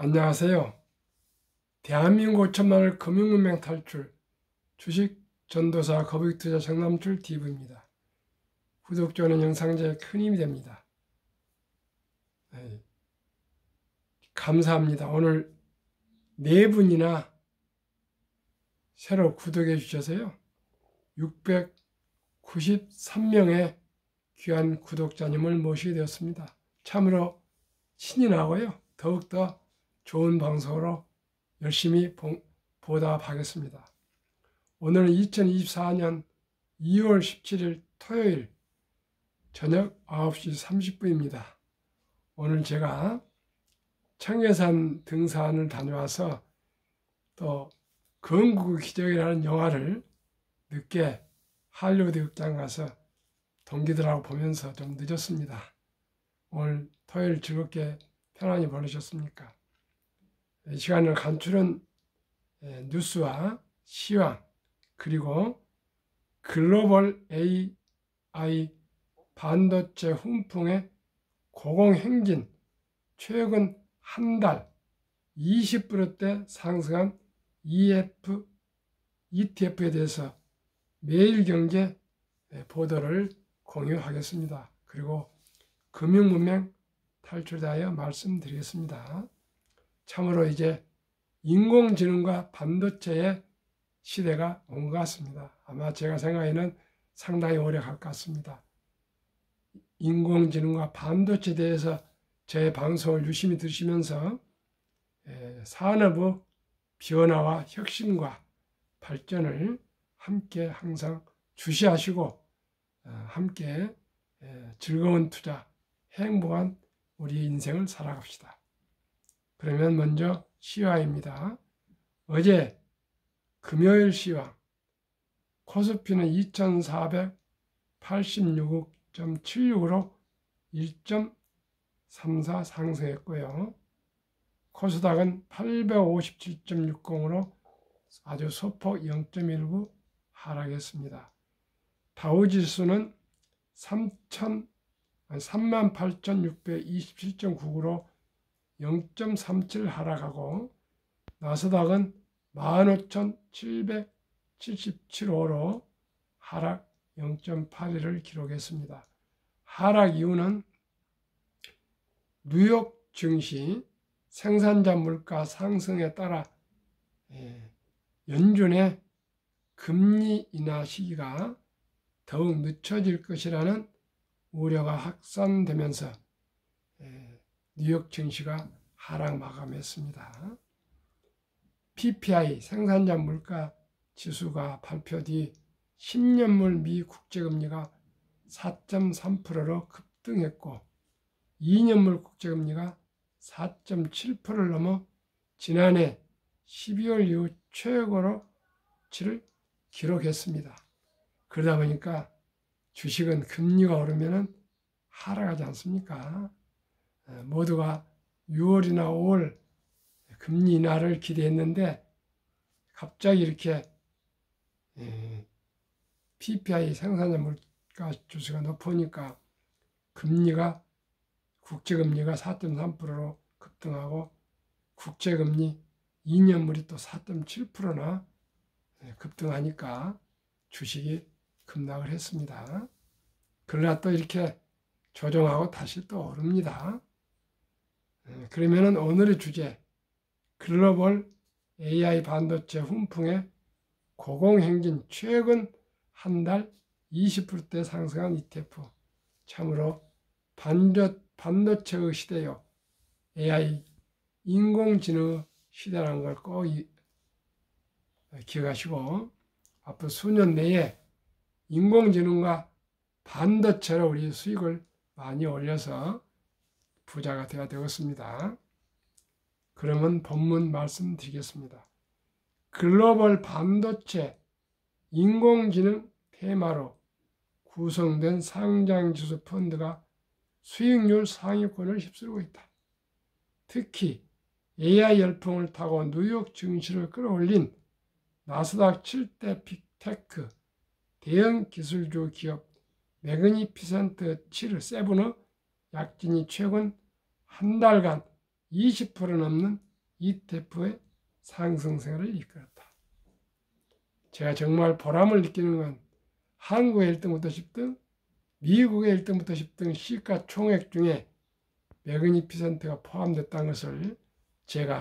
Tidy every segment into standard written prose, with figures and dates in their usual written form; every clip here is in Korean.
안녕하세요. 대한민국 5천만을 금융문맹 탈출 주식 전도사 거북이투자 정남출 TV입니다. 구독, 좋아요는 영상제에 큰 힘이 됩니다. 감사합니다. 오늘 4분이나 새로 구독해 주셔서요. 693명의 귀한 구독자님을 모시게 되었습니다. 참으로 신이 나고요. 더욱더 좋은 방송으로 열심히 보답하겠습니다. 오늘은 2024년 2월 17일 토요일 저녁 9시 30분입니다. 오늘 제가 청계산 등산을 다녀와서 또 건국 기적이라는 영화를 늦게 할리우드 극장 가서 동기들하고 보면서 좀 늦었습니다. 오늘 토요일 즐겁게 편안히 보내셨습니까? 이 시간을 간추린 뉴스와 시황 그리고 글로벌 AI 반도체 훈풍의 고공행진, 최근 한 달 20%대 상승한 ETF에 대해서 매일경제 보도를 공유하겠습니다. 그리고 금융문맹 탈출하여 말씀드리겠습니다. 참으로 이제 인공지능과 반도체의 시대가 온 것 같습니다. 아마 제가 생각에는 상당히 오래 갈 것 같습니다. 인공지능과 반도체에 대해서 제 방송을 유심히 들으시면서 산업의 변화와 혁신과 발전을 함께 항상 주시하시고 함께 즐거운 투자, 행복한 우리 인생을 살아갑시다. 그러면 먼저 시황입니다. 어제 금요일 시황, 코스피는 2486.76으로 1.34 상승했고요. 코스닥은 857.60으로 아주 소폭 0.19 하락했습니다. 다우지수는 38,627.99로 0.37 하락하고 나스닥은 15,777호로 하락 0.81을 기록했습니다. 하락 이유는 뉴욕 증시 생산자 물가 상승에 따라 연준의 금리 인하 시기가 더욱 늦춰질 것이라는 우려가 확산되면서 뉴욕 증시가 하락 마감했습니다. PPI 생산자 물가 지수가 발표 뒤 10년물 미 국제금리가 4.3%로 급등했고 2년물 국제금리가 4.7%를 넘어 지난해 12월 이후 최고치를 기록했습니다. 그러다 보니까 주식은 금리가 오르면 하락하지 않습니까? 모두가 6월이나 5월 금리 인하를 기대했는데 갑자기 이렇게 PPI 생산자 물가 지수가 높으니까 국제금리가 4.3%로 급등하고 국제금리 2년물이 또 4.7%나 급등하니까 주식이 급락을 했습니다. 그러나 또 이렇게 조정하고 다시 또 오릅니다. 그러면은 오늘의 주제, 글로벌 AI 반도체 훈풍의 고공행진, 최근 한 달 20%대 상승한 ETF. 참으로 반도체의 시대요. AI, 인공지능 시대라는 걸 꼭 기억하시고 앞으로 수년 내에 인공지능과 반도체로 우리 수익을 많이 올려서 부자가 되어야 되겠습니다. 그러면 본문 말씀드리겠습니다. 글로벌 반도체 인공지능 테마로 구성된 상장지수 펀드가 수익률 상위권을 휩쓸고 있다. 특히 AI 열풍을 타고 뉴욕 증시를 끌어올린 나스닥 7대 빅테크 대형 기술주 기업 매그니피센트 7의 약진이 최근 한 달간 20% 넘는 ETF의 상승세를 이끌었다. 제가 정말 보람을 느끼는 건 한국의 1등부터 10등, 미국의 1등부터 10등 시가 총액 중에 매그니피센트가 포함됐다는 것을 제가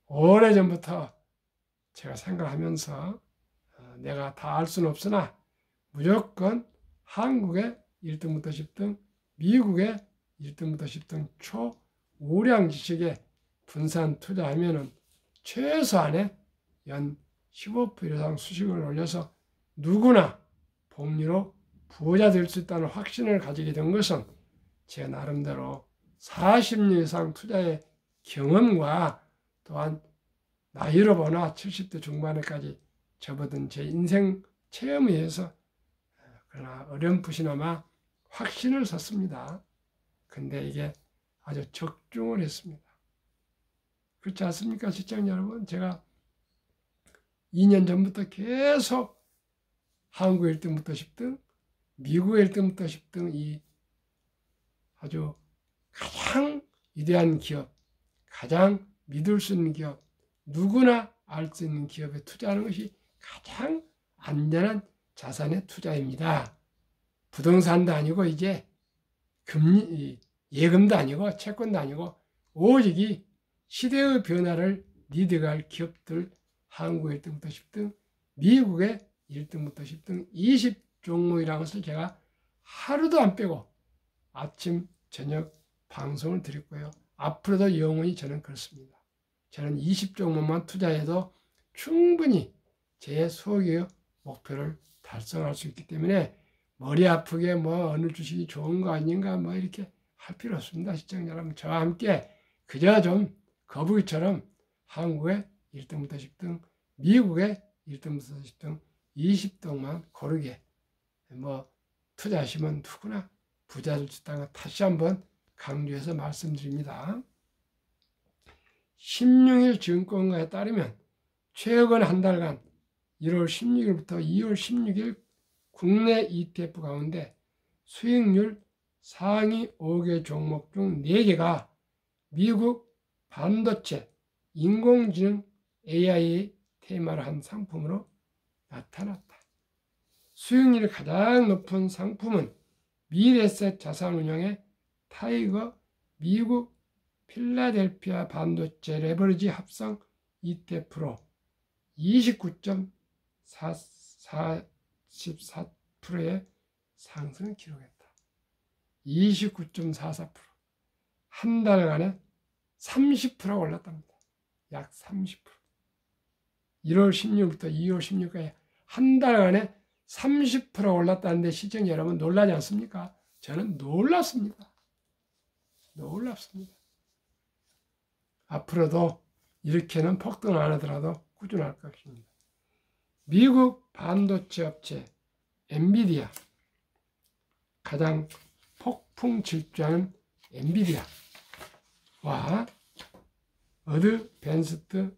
오래전부터 제가 생각하면서 내가 다 알 수는 없으나 무조건 한국의 1등부터 10등, 미국의 1등부터 10등 초우량 지식에 분산 투자하면은 최소한의 연 15% 이상 수익을 올려서 누구나 복리로 부자 될 수 있다는 확신을 가지게 된 것은 제 나름대로 40년 이상 투자의 경험과 또한 나이로 보나 70대 중반에까지 접어든 제 인생 체험에 의해서 그러나 어렴풋이나마 확신을 샀습니다. 근데 이게 아주 적중을 했습니다. 그렇지 않습니까? 시청자 여러분, 제가 2년 전부터 계속 한국 1등부터 10등, 미국 1등부터 10등 이 아주 가장 위대한 기업, 가장 믿을 수 있는 기업, 누구나 알 수 있는 기업에 투자하는 것이 가장 안전한 자산의 투자입니다. 부동산도 아니고 이제 금리, 예금도 아니고 채권도 아니고 오직 이 시대의 변화를 리드할 기업들 한국 1등부터 10등, 미국의 1등부터 10등 20종목이라는 것을 제가 하루도 안 빼고 아침, 저녁 방송을 드렸고요. 앞으로도 영원히 저는 그렇습니다. 저는 20종목만 투자해도 충분히 제 소유의 목표를 달성할 수 있기 때문에 머리 아프게 뭐 어느 주식이 좋은 거 아닌가 뭐 이렇게 할 필요 없습니다. 시청자 여러분, 저와 함께 그저 좀 거북이처럼 한국의 1등부터 10등, 미국의 1등부터 10등, 20등만 고르게 뭐 투자하시면 누구나 부자 될 수 있다는 걸 다시 한번 강조해서 말씀드립니다. 신용일 증권가에 따르면 최근 한 달간 1월 16일부터 2월 16일 국내 ETF 가운데 수익률 상위 5개 종목 중 4개가 미국 반도체, 인공지능 AI 테마를 한 상품으로 나타났다. 수익률이 가장 높은 상품은 미래에셋 자산운용의 타이거 미국 필라델피아 반도체 레버리지 합성 ETF로 29.44%의 상승을 기록했다. 29.44%. 한 달간에 30%가 올랐답니다. 약 30%. 1월 16일부터 2월 16일까지 한 달간에 30% 올랐다는데 시청자 여러분 놀라지 않습니까? 저는 놀랍습니다. 놀랍습니다. 앞으로도 이렇게는 폭등 안 하더라도 꾸준할 것입니다. 미국 반도체 업체 엔비디아, 가장 폭풍 질주하는 엔비디아와 어드밴스드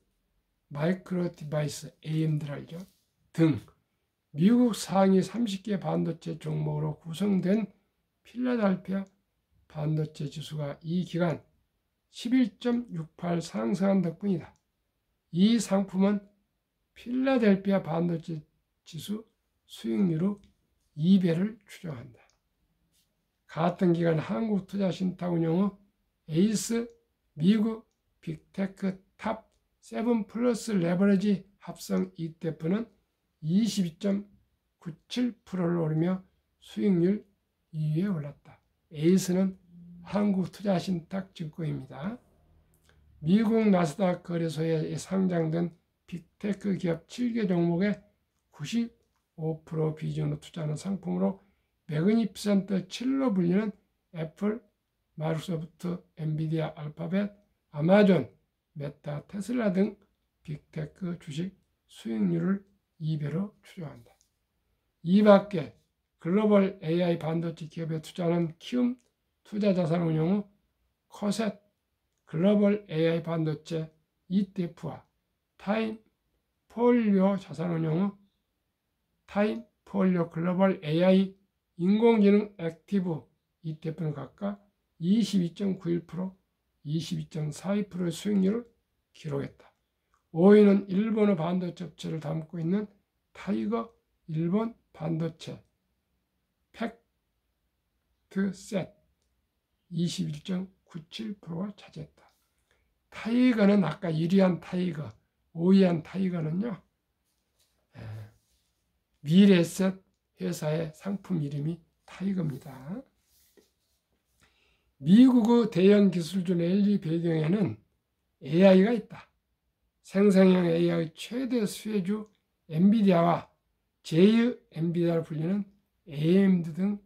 마이크로 디바이스 AMD를 알죠? 등 미국 상위 30개 반도체 종목으로 구성된 필라델피아 반도체 지수가 이 기간 11.68 상승한 덕분이다. 이 상품은 필라델피아 반도체 지수 수익률로 2배를 추정한다. 같은 기간 한국투자신탁운용의 에이스 미국 빅테크 탑 7 플러스 레버리지 합성 ETF는 22.97%를 오르며 수익률 2위에 올랐다. 에이스는 한국투자신탁증권입니다. 미국 나스닥 거래소에 상장된 빅테크 기업 7개 종목의 95% 비중으로 투자하는 상품으로 매그니피센트 7로 불리는 애플, 마이크로소프트, 엔비디아, 알파벳, 아마존, 메타, 테슬라 등 빅테크 주식 수익률을 2배로 추정한다. 이 밖에 글로벌 AI 반도체 기업에 투자하는 키움 투자자산운용의 코셋 글로벌 AI 반도체 ETF와 타임폴리오 자산운용의 타임폴리오 글로벌 AI 인공지능 액티브 ETF는 각각 22.91%, 22.42%의 수익률을 기록했다. 5위는 일본의 반도체 업체를 담고 있는 타이거 일본 반도체 팩트셋 21.97%가 차지했다. 타이거는 아까 1위한 타이거, 5위한 타이거는요, 미래셋 회사의 상품 이름이 타이거입니다. 미국의 대형 기술주 랠리 배경에는 AI가 있다. 생성형 AI의 최대 수혜주 엔비디아와 제2 엔비디아로 불리는 AMD 등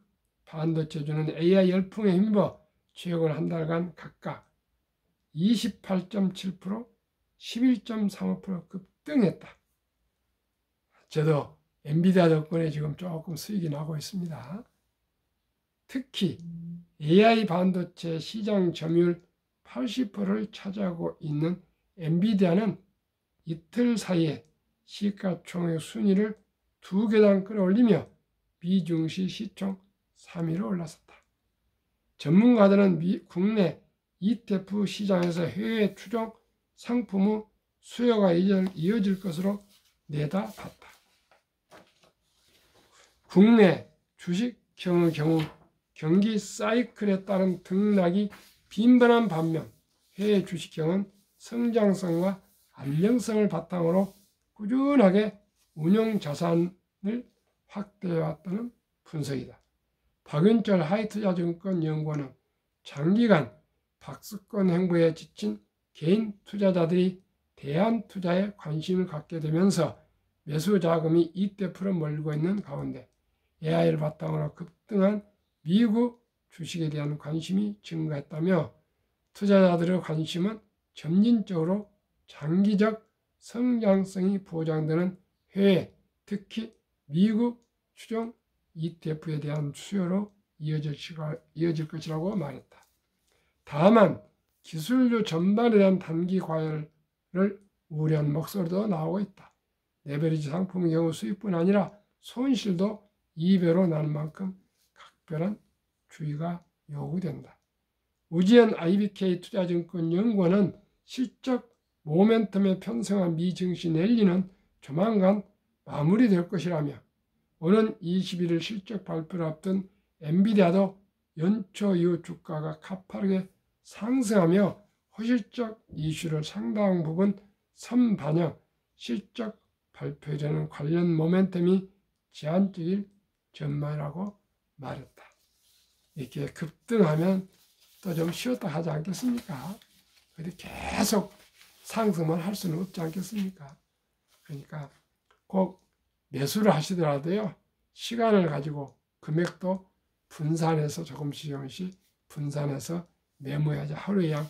반도체주는 AI 열풍에 힘입어 최근 한 달간 각각 28.7%, 11.35% 급등했다. 저도 엔비디아 덕분에 지금 조금 수익이 나고 있습니다. 특히 AI 반도체 시장 점유율 80%를 차지하고 있는 엔비디아는 이틀 사이에 시가총액 순위를 2계단 끌어올리며 비중시 시총 3위로 올라섰다. 전문가들은 국내 ETF 시장에서 해외 추종 상품의 수요가 이어질 것으로 내다봤다. 국내 주식형의 경우 경기 사이클에 따른 등락이 빈번한 반면 해외 주식형은 성장성과 안정성을 바탕으로 꾸준하게 운용 자산을 확대해왔다는 분석이다. 박윤철 하이투자증권 연구원은 장기간 박스권 행보에 지친 개인 투자자들이 대안 투자에 관심을 갖게 되면서 매수 자금이 ETF 몰리고 있는 가운데 AI를 바탕으로 급등한 미국 주식에 대한 관심이 증가했다며 투자자들의 관심은 점진적으로 장기적 성장성이 보장되는 해외, 특히 미국 추종 ETF에 대한 수요로 이어질 것이라고 말했다. 다만 기술료 전반에 대한 단기 과열을 우려한 목소리도 나오고 있다. 레버리지 상품의 경우 수익뿐 아니라 손실도 2배로 나는 만큼 각별한 주의가 요구된다. 우지연 IBK 투자증권 연구원은 실적 모멘텀에 편성한 미증시 랠리는 조만간 마무리될 것이라며 오는 21일 실적 발표를 앞둔 엔비디아도 연초 이후 주가가 가파르게 상승하며 호실적 이슈를 상당 부분 선반영, 실적 발표되는 관련 모멘텀이 제한적일 전망이라고 말했다. 이렇게 급등하면 또 좀 쉬었다 하지 않겠습니까? 계속 상승만 할 수는 없지 않겠습니까? 그러니까 꼭 매수를 하시더라도요, 시간을 가지고 금액도 분산해서 조금씩 분산해서 매모해야지 하루에 그냥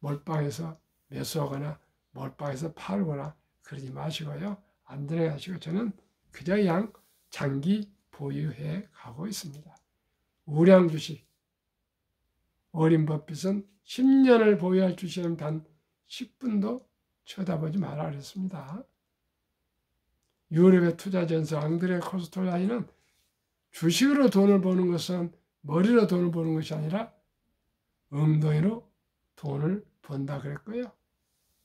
몰빵해서 매수하거나 몰빵해서 팔거나 그러지 마시고요. 안전하게 하시고 저는 그저 그냥 장기 보유해 가고 있습니다. 우량 주식, 워렌 버핏은 10년을 보유할 주식은 단 10분도 쳐다보지 말아 그랬습니다. 유럽의 투자 전설 앙드레 코스톨라이는 주식으로 돈을 버는 것은 머리로 돈을 버는 것이 아니라 엉덩이로 돈을 번다 그랬고요.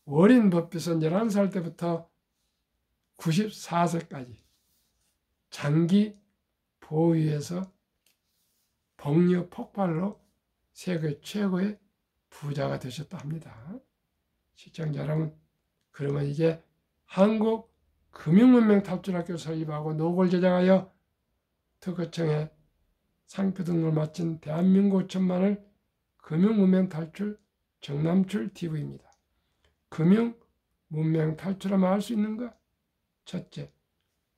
워렌 버핏은 11살 때부터 94세까지 장기 보유해서 복리 폭발로 세계 최고의 부자가 되셨다 합니다. 시청자 여러분, 그러면 이제 한국 금융문명 탈출학교 설립하고 노골 제작하여 특허청에 상표 등록을 마친 대한민국 천만을 금융문명 탈출 정남출 TV입니다. 금융문명 탈출하면 할 수 있는가? 첫째,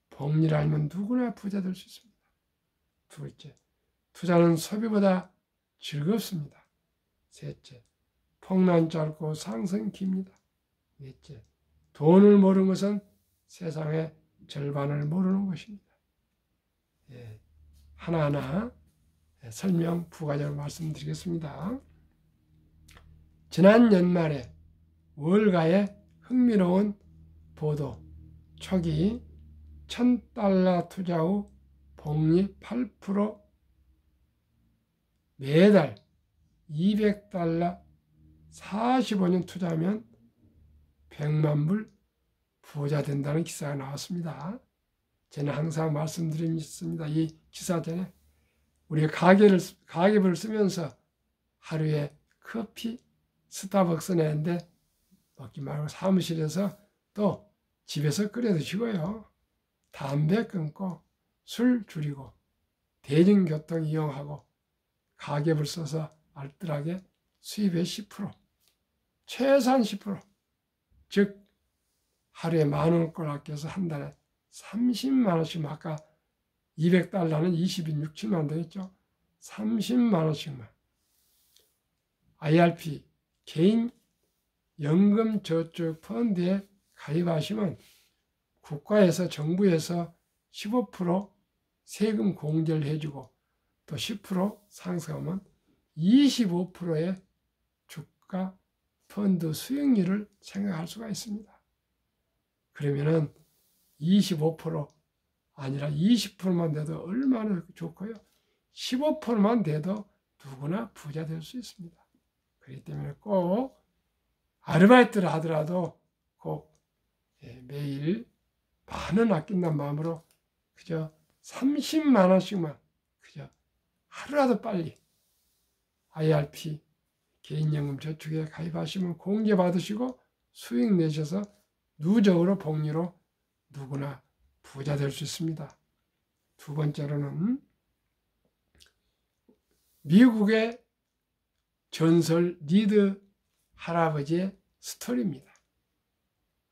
복리를 알면 누구나 부자 될 수 있습니다. 둘째, 투자는 소비보다 즐겁습니다. 셋째, 폭락 짧고 상승 깁니다. 넷째, 돈을 모르는 것은 세상의 절반을 모르는 것입니다. 하나하나 설명 부가적으로 말씀드리겠습니다. 지난 연말에 월가의 흥미로운 보도, 초기 $1,000 투자 후 복리 8%, 매달 $200 45년 투자하면 100만 불 부자 된다는 기사가 나왔습니다. 저는 항상 말씀드립니다. 이 기사 전에 우리가 가계부를 쓰면서 하루에 커피 스타벅스 내는데 먹지 말고 사무실에서 또 집에서 끓여 드시고요. 담배 끊고 술 줄이고 대중교통 이용하고 가계부를 써서 알뜰하게 수입의 10%, 최소한 10%, 즉 하루에 10,000원꼴 아껴서 한 달에 30만 원씩, 아까 200달러는 20인 6, 7만 원 되겠죠. 30만 원씩만 IRP 개인 연금 저축 펀드에 가입하시면 국가에서 정부에서 15% 세금 공제를 해주고 또 10% 상승하면 25%의 주가 펀드 수익률을 생각할 수가 있습니다. 그러면은 25% 아니라 20%만 돼도 얼마나 좋고요. 15%만 돼도 누구나 부자 될 수 있습니다. 그렇기 때문에 꼭 아르바이트를 하더라도 꼭 매일 10,000원 아낀다는 마음으로 그저 30만 원씩만 그저 하루라도 빨리 IRP 개인연금 저축에 가입하시면 공제 받으시고 수익 내셔서 누적으로 복리로 누구나 부자 될 수 있습니다. 두 번째로는 미국의 전설 리드 할아버지의 스토리입니다.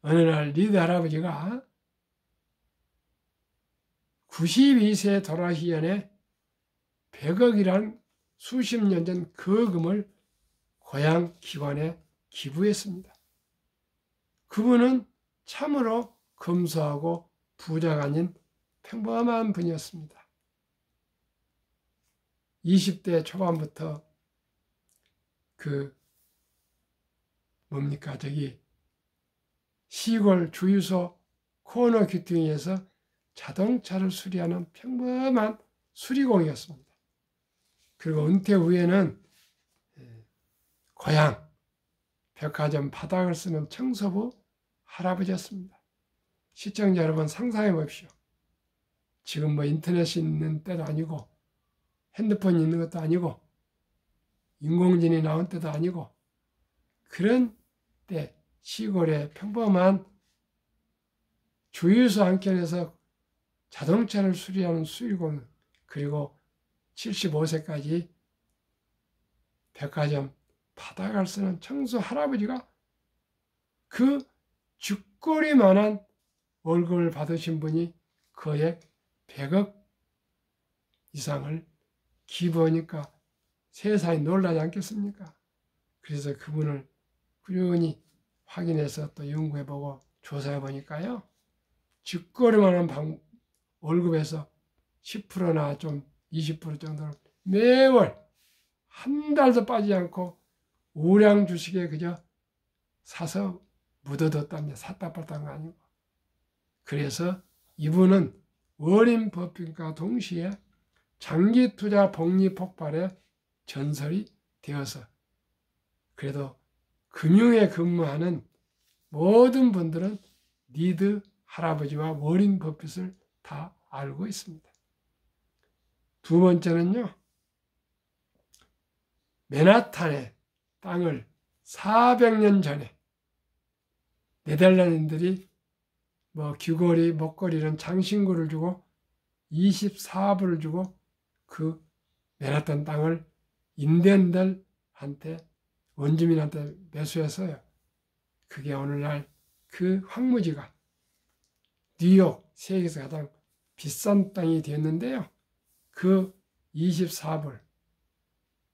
어느 날 리드 할아버지가 92세에 돌아가시기 전에 100억이란 수십 년 전 거금을 고향 기관에 기부했습니다. 그분은 참으로 검소하고 부자가 아닌 평범한 분이었습니다. 20대 초반부터 시골 주유소 코너 귀퉁이에서 자동차를 수리하는 평범한 수리공이었습니다. 그리고 은퇴 후에는 고향 백화점 바닥을 쓰는 청소부 할아버지였습니다. 시청자 여러분 상상해 보십시오. 지금 인터넷이 있는 때도 아니고 핸드폰이 있는 것도 아니고 인공지능이 나온 때도 아니고 그런 때 시골의 평범한 주유소 한켠에서 자동차를 수리하는 수리공, 그리고 75세까지 백화점 바닥을 쓰는 청소 할아버지가 그 쥐꼬리만한 월급을 받으신 분이 거액 100억 이상을 기부하니까 세상이 놀라지 않겠습니까? 그래서 그분을 꾸준히 확인해서 또 연구해보고 조사해보니까요, 쥐꼬리만한 월급에서 10%나 좀 20% 정도를 매월 한 달도 빠지지 않고 우량 주식에 그저 사서 묻어뒀답니다. 샀다 팔다 거 아니고. 그래서 이분은 워렌 버핏과 동시에 장기 투자 복리 폭발의 전설이 되어서, 그래도 금융에 근무하는 모든 분들은 리드 할아버지와 워렌 버핏을 다 알고 있습니다. 두 번째는요, 맨하탄의 땅을 400년 전에 네덜란드인들이 귀걸이, 목걸이 이런 장신구를 주고 24불을 주고 그 맨하탄 땅을 인디언들한테, 원주민한테 매수했어요. 그게 오늘날 그 황무지가 뉴욕 세계에서 가장 비싼 땅이 되었는데요. 그 24불,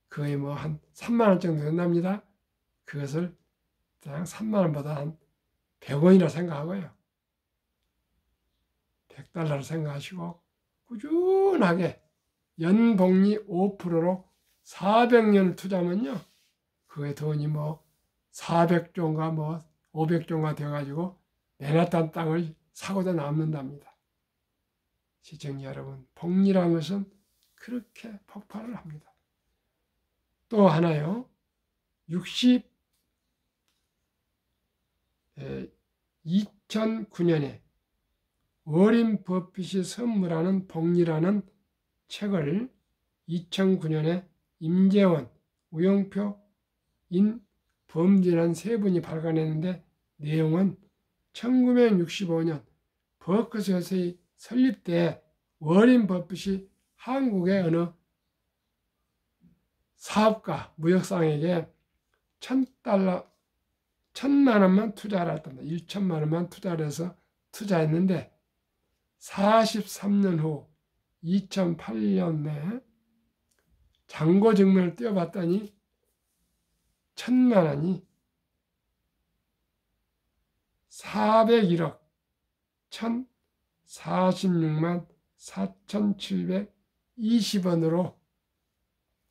거의 한 3만 원 정도 된답니다. 그것을 그냥 3만 원보다 한 100원이라 생각하고요. 100달러를 생각하시고 꾸준하게 연복리 5%로 400년을 투자하면요, 그게 돈이 400조인가 500조인가 되어가지고 맨하탄 땅을 사고도 남는답니다. 시청자 여러분, 복리라는 것은 그렇게 폭발을 합니다. 또 하나요, 2009년에 워린 버핏이 선물하는 복리라는 책을 2009년에 임재원, 우영표, 인범진한 세 분이 발간했는데 내용은 1965년 버크셔스의 설립 때 워린 버핏이 한국의 어느 사업가, 무역상에게 $1,000, 1,000만 원만 투자를 했답니다. 1,000만 원만 투자를 해서 투자했는데 43년 후 2008년에 잔고 증명을 떼어봤더니 1,000만 원이 401억 1,046만 4,720원으로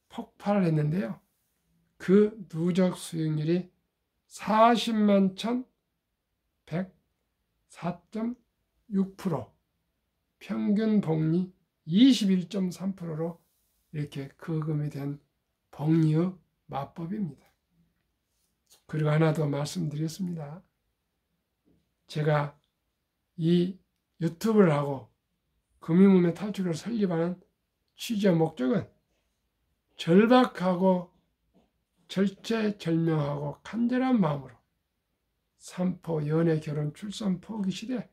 폭발을 했는데요. 그 누적 수익률이 40만 1,104.6%, 평균 복리 21.3%로 이렇게 거금이 된 복리의 마법입니다. 그리고 하나 더 말씀드리겠습니다. 제가 이 유튜브를 하고 금융문명 탈출을 설립하는 취지의 목적은 절박하고 절체절명하고 간절한 마음으로 산포, 연애, 결혼, 출산, 포기 시대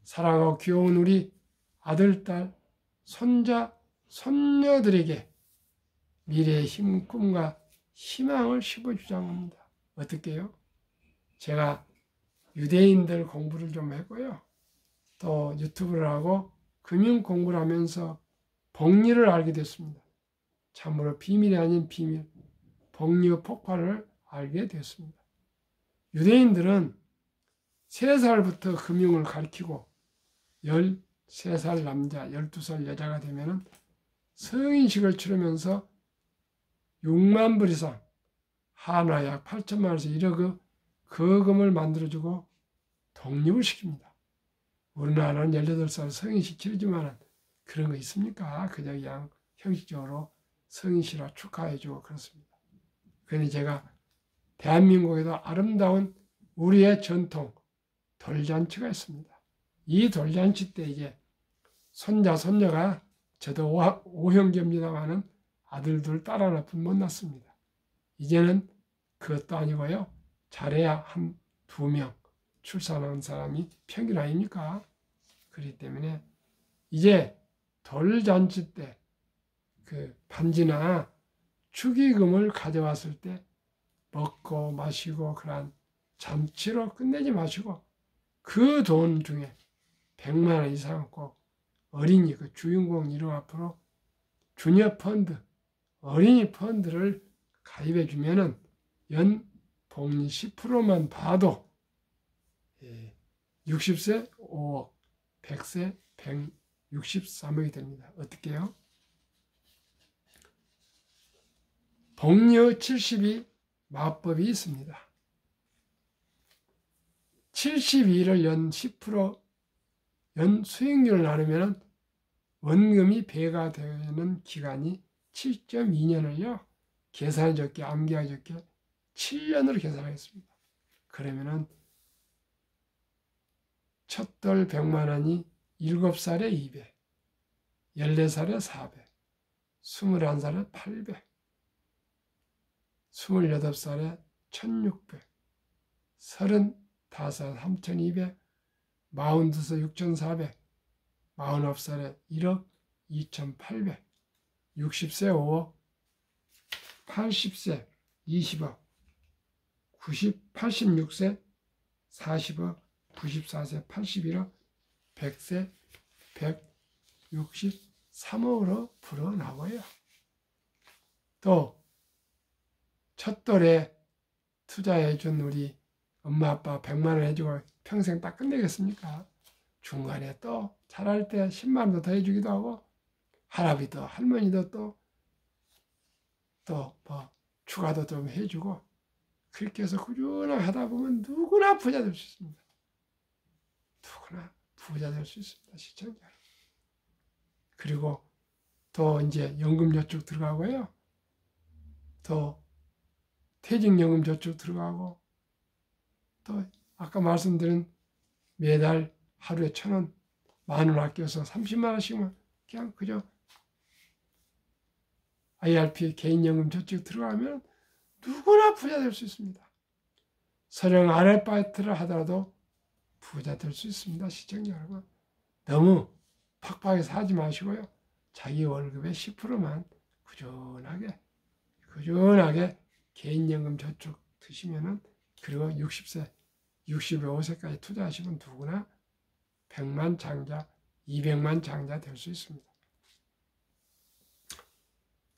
사랑하고 귀여운 우리 아들, 딸, 손자, 손녀들에게 미래의 힘, 꿈과 희망을 심어주자는 겁니다. 어떻게 해요? 제가 유대인들 공부를 좀 했고요. 또 유튜브를 하고 금융 공부를 하면서 복리를 알게 됐습니다. 참으로 비밀이 아닌 비밀, 복리의 폭발을 알게 됐습니다. 유대인들은 3살부터 금융을 가르치고 13살 남자, 12살 여자가 되면 성인식을 치르면서 6만 불 이상, 한화 약 8천만 원에서 1억의 거금을 만들어주고 독립을 시킵니다. 우리나라는 18살 성인식 치르지만 그런 거 있습니까? 그냥 형식적으로 성인식이라 축하해주고 그렇습니다. 그런데 제가 대한민국에도 아름다운 우리의 전통 돌잔치가 있습니다. 이 돌잔치 때 이제 손자, 손녀가 저도 5형제입니다만은 아들들, 딸 하나뿐 못 낳습니다. 이제는 그것도 아니고요. 잘해야 2명 출산한 사람이 평균 아닙니까? 그렇기 때문에 이제 돌잔치 때 그 반지나 축의금을 가져왔을 때 먹고 마시고 그런 잔치로 끝내지 마시고 그 돈 중에 100만 원 이상 꼭 어린이 그 주인공 이름 앞으로 주녀 펀드, 어린이 펀드를 가입해 주면은 연 복리 10%만 봐도 60세 5억, 100세 163억이 됩니다. 어떻게 해요? 복리의 72 마법이 있습니다. 72를 연 10% 연 수익률을 나누면 원금이 배가 되는 기간이 7.2년을요. 계산이 적게 암기하기 적게 7년으로 계산하겠습니다. 그러면은 첫돌 100만 원이 7살에 200, 14살에 400, 21살에 800, 28살에 1600, 35살 3200, 42살 6400, 49살에 1억 2800, 60세 5억, 80세 20억, 86세 40억, 94세 81억, 100세 163억으로 불어나고요. 또 첫돌에 투자해준 우리 엄마 아빠 100만 원 해주고 평생 딱 끝내겠습니까? 중간에 또 잘할 때 10만 원도 더 해주기도 하고 할아버지도 할머니도 또 뭐 추가도 좀 해주고 그렇게 해서 꾸준하게 하다 보면 누구나 부자 될 수 있습니다. 누구나 부자 될 수 있습니다. 시청자. 그리고 또 이제 연금저축 들어가고요. 또 퇴직연금 저축 들어가고 또 아까 말씀드린 매달 하루에 1,000원, 10,000원 아껴서 30만 원씩만 그냥 그저 IRP 개인연금 저축 들어가면 누구나 부자 될 수 있습니다. 서령 아르바이트를 하더라도 부자 될 수 있습니다. 시청자 여러분. 너무 팍팍하게 사지 마시고요. 자기 월급의 10%만 꾸준하게 개인연금 저축 드시면은, 그리고 60세, 65세까지 투자하시면 누구나 100만 장자, 200만 장자 될 수 있습니다.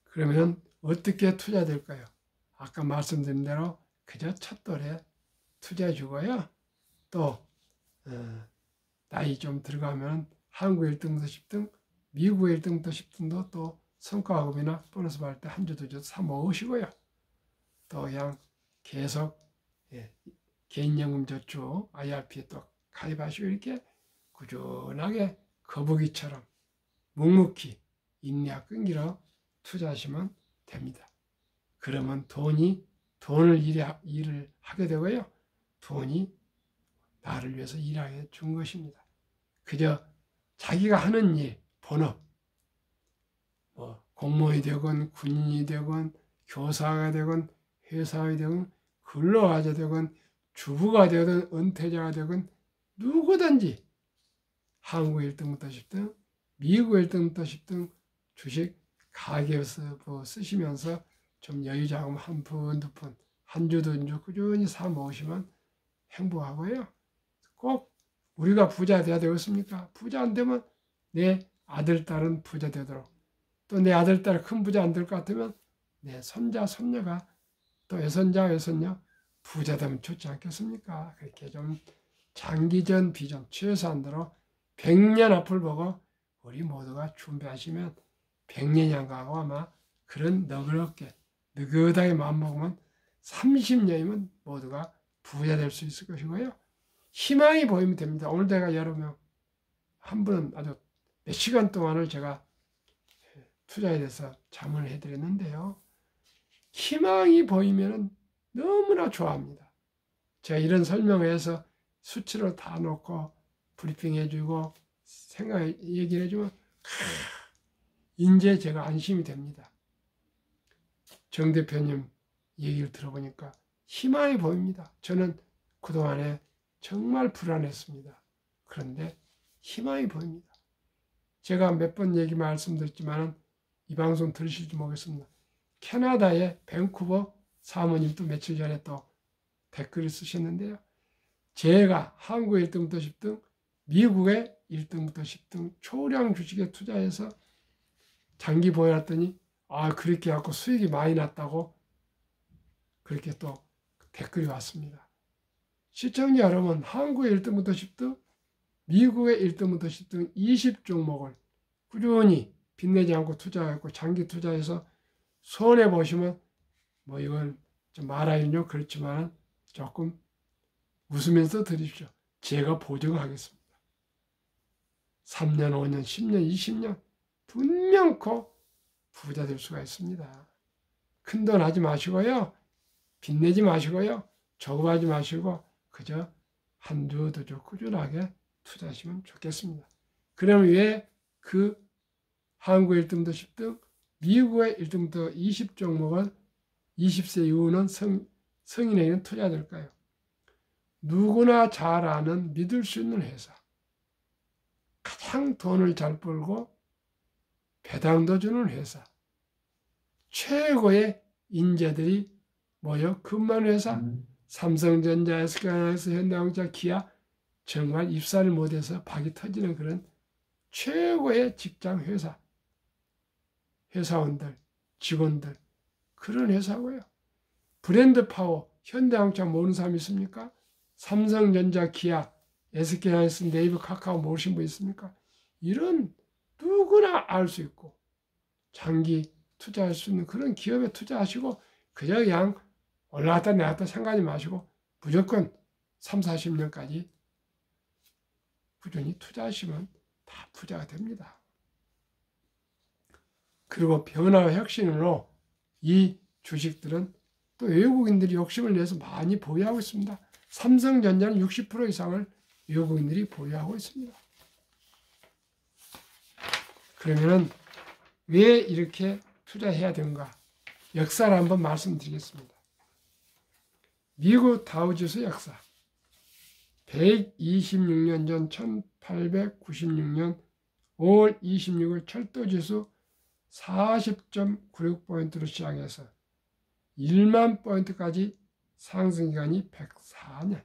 그러면 어떻게 투자될까요? 아까 말씀드린 대로 그저 첫돌에 투자해 주고요. 또 나이 좀 들어가면 한국 1등부터 10등, 미국 1등부터 10등도 또 성과급이나 보너스 받을 때 한 주, 두 주 사 모으시고요. 또 그냥 계속 개인연금 저축 IRP에 또 가입하시고 이렇게 꾸준하게 거북이처럼 묵묵히 인내와 끈기로 투자하시면 됩니다. 그러면 돈을 일을 하게 되고요. 돈이 나를 위해서 일하게 준 것입니다. 그저 자기가 하는 일, 본업, 공무원이 되건 군인이 되건 교사가 되건 회사가 되건 근로자가 되건 주부가 되건 은퇴자가 되건 누구든지 한국 1등부터 10등, 미국 1등부터 10등 주식 가계에서 쓰시면서 좀 여유자금 한 푼, 두 푼, 한 주, 두 주 꾸준히 사 모으시면 행복하고요. 꼭 우리가 부자 돼야 되겠습니까? 부자 안 되면 내 아들, 딸은 부자 되도록, 또 내 아들, 딸 큰 부자 안 될 것 같으면 내 손자, 손녀가 또 외손자, 외손녀 부자 되면 좋지 않겠습니까? 그렇게 좀 장기전 비전, 최소한대로 100년 앞을 보고 우리 모두가 준비하시면 100년이 안 가고 아마 그런 느긋하게 마음먹으면 30년이면 모두가 부자 될 수 있을 것이고요. 희망이 보이면 됩니다. 오늘 제가 여러 명, 한 분은 아주 몇 시간 동안을 제가 투자에 대해서 자문을 해드렸는데요. 희망이 보이면 너무나 좋아합니다. 제가 이런 설명을 해서 수치로 다 놓고 브리핑 해주고 얘기를 해주면 이제 제가 안심이 됩니다. 정 대표님 얘기를 들어보니까 희망이 보입니다. 저는 그동안에 정말 불안했습니다. 그런데 희망이 보입니다. 제가 몇 번 말씀드렸지만 이 방송 들으실지 모르겠습니다. 캐나다의 밴쿠버 사모님도 며칠 전에 또 댓글을 쓰셨는데요. 제가 한국 1등부터 10등, 미국의 1등부터 10등 초량 주식에 투자해서 장기 보여놨더니 그렇게 해갖고 수익이 많이 났다고 그렇게 또 댓글이 왔습니다. 시청자 여러분, 한국의 1등부터 10등, 미국의 1등부터 10등 20종목을 꾸준히 빚내지 않고 투자했고 장기 투자해서 손해보시면 이건 좀 말하기는 그렇지만 조금 웃으면서 드십시오. 제가 보증하겠습니다. 3년, 5년, 10년, 20년 분명코 부자 될 수가 있습니다. 큰돈 하지 마시고요. 빚내지 마시고요. 저금하지 마시고 그저 한 주, 두 주 꾸준하게 투자하시면 좋겠습니다. 그러면 왜 그 한국 1등부터 10등, 미국의 1등부터 20종목을 20세 이후는 성인에게는 투자될까요? 누구나 잘 아는 믿을 수 있는 회사, 가장 돈을 잘 벌고 배당도 주는 회사, 최고의 인재들이 모여 근무하는 회사, 삼성전자, SK하이닉스, 현대자동차, 기아, 정말 입사를 못해서 박이 터지는 그런 최고의 직장 회사, 회사원들, 직원들, 그런 회사고요. 브랜드 파워, 현대자동차 모르는 사람 있습니까? 삼성전자, 기아, SK하이닉스, 네이버, 카카오 모르신 분 있습니까? 이런 누구나 알 수 있고 장기 투자할 수 있는 그런 기업에 투자하시고 그저 그냥 올라갔다 내렸다 생각하지 마시고 무조건 3, 40년까지 꾸준히 투자하시면 다 부자가 됩니다. 그리고 변화와 혁신으로 이 주식들은 또 외국인들이 욕심을 내서 많이 보유하고 있습니다. 삼성전자는 60% 이상을 외국인들이 보유하고 있습니다. 그러면은 왜 이렇게 투자해야 되는가? 역사를 한번 말씀드리겠습니다. 미국 다우지수 역사. 126년 전 1896년 5월 26일 철도지수 40.96포인트로 시작해서 1만 포인트까지 상승기간이 104년.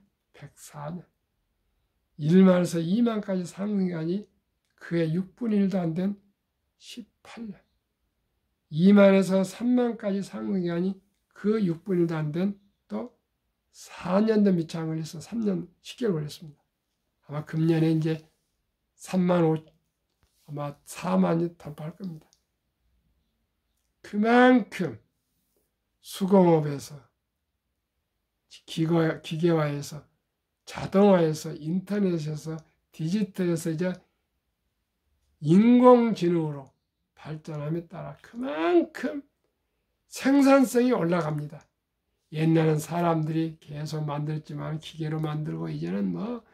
1만에서 2만까지 상승기간이 그의 6분의 1도 안 된 18년. 2만에서 3만까지 상승기간이 그 6분의 1도 안 된 또 4년도 미치 안 걸려서 3년 10개월 걸렸습니다. 아마 금년에 이제 3만 5, 아마 4만이 돌파할 겁니다. 그만큼 수공업에서, 기계화에서, 자동화에서, 인터넷에서, 디지털에서 이제 인공지능으로 발전함에 따라 그만큼 생산성이 올라갑니다. 옛날엔 사람들이 계속 만들었지만 기계로 만들고 이제는 뭐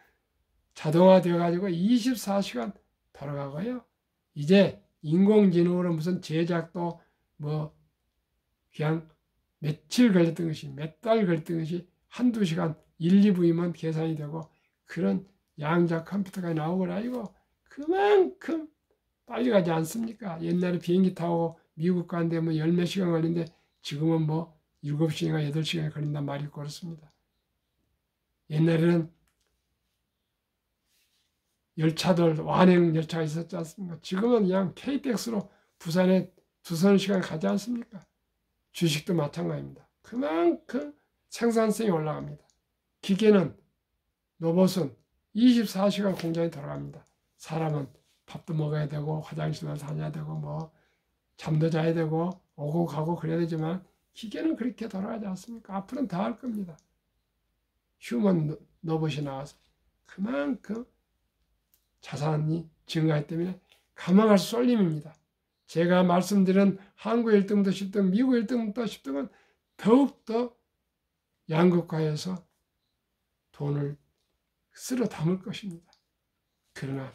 자동화 되어가지고 24시간 돌아가고요. 이제 인공지능으로 무슨 제작도 뭐 그냥 며칠 걸렸던 것이 몇 달 걸렸던 것이 한두 시간 1, 2분이면 계산이 되고 그런 양자 컴퓨터가 나오고 나이고 그만큼 빨리 가지 않습니까? 옛날에 비행기 타고 미국 가는데 뭐 열 몇 시간 걸리는데 지금은 뭐 7시간이나 8시간이 걸린단 말이 그렇습니다. 옛날에는 열차들 완행 열차가 있었지 않습니까? 지금은 그냥 KTX로 부산에 2~3시간 가지 않습니까? 주식도 마찬가지입니다. 그만큼 생산성이 올라갑니다. 기계는, 로봇은 24시간 공장에 들어갑니다. 사람은 밥도 먹어야 되고 화장실도 다녀야 되고 뭐 잠도 자야 되고 오고 가고 그래야 되지만 기계는 그렇게 돌아가지 않습니까? 앞으로는 다 할 겁니다. 휴먼 로봇이 나와서 그만큼 자산이 증가하기 때문에 감항할 쏠림입니다. 제가 말씀드린 한국 1등부터 10등, 미국 1등부터 10등은 더욱더 양극화해서 돈을 쓸어 담을 것입니다. 그러나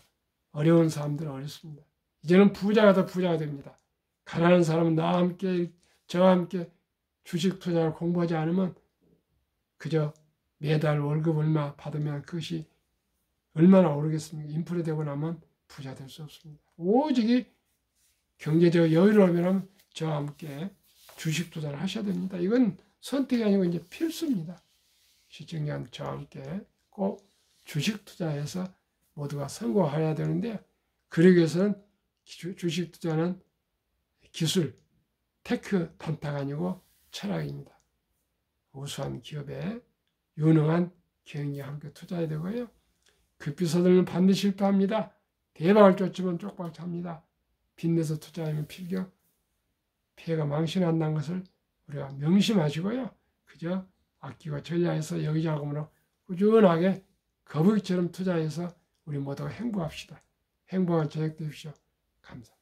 어려운 사람들은 어렵습니다. 이제는 부자가 더 부자가 됩니다. 가난한 사람은 나와 함께, 저와 함께 주식 투자를 공부하지 않으면 그저 매달 월급 얼마 받으면 그것이 얼마나 오르겠습니까? 인플레 되고 나면 부자 될 수 없습니다. 오직 경제적 여유로우면 저와 함께 주식 투자를 하셔야 됩니다. 이건 선택이 아니고 이제 필수입니다. 시청자 저와 함께 꼭 주식 투자해서 모두가 성공해야 되는데 그러기 위해서는 주식 투자는 기술, 테크 단타가 아니고 철학입니다. 우수한 기업에 유능한 경영에 함께 투자해야 되고요. 급히 서들면 반드시 실패합니다. 대박을 쫓으면 쪽박 찹니다. 빚내서 투자하면 필경 피해가 망신한다는 것을 우리가 명심하시고요. 그저 아끼고 전략해서 여기자금으로 꾸준하게 거북이처럼 투자해서 우리 모두가 행복합시다. 행복한 저녁 되십시오. 감사합니다.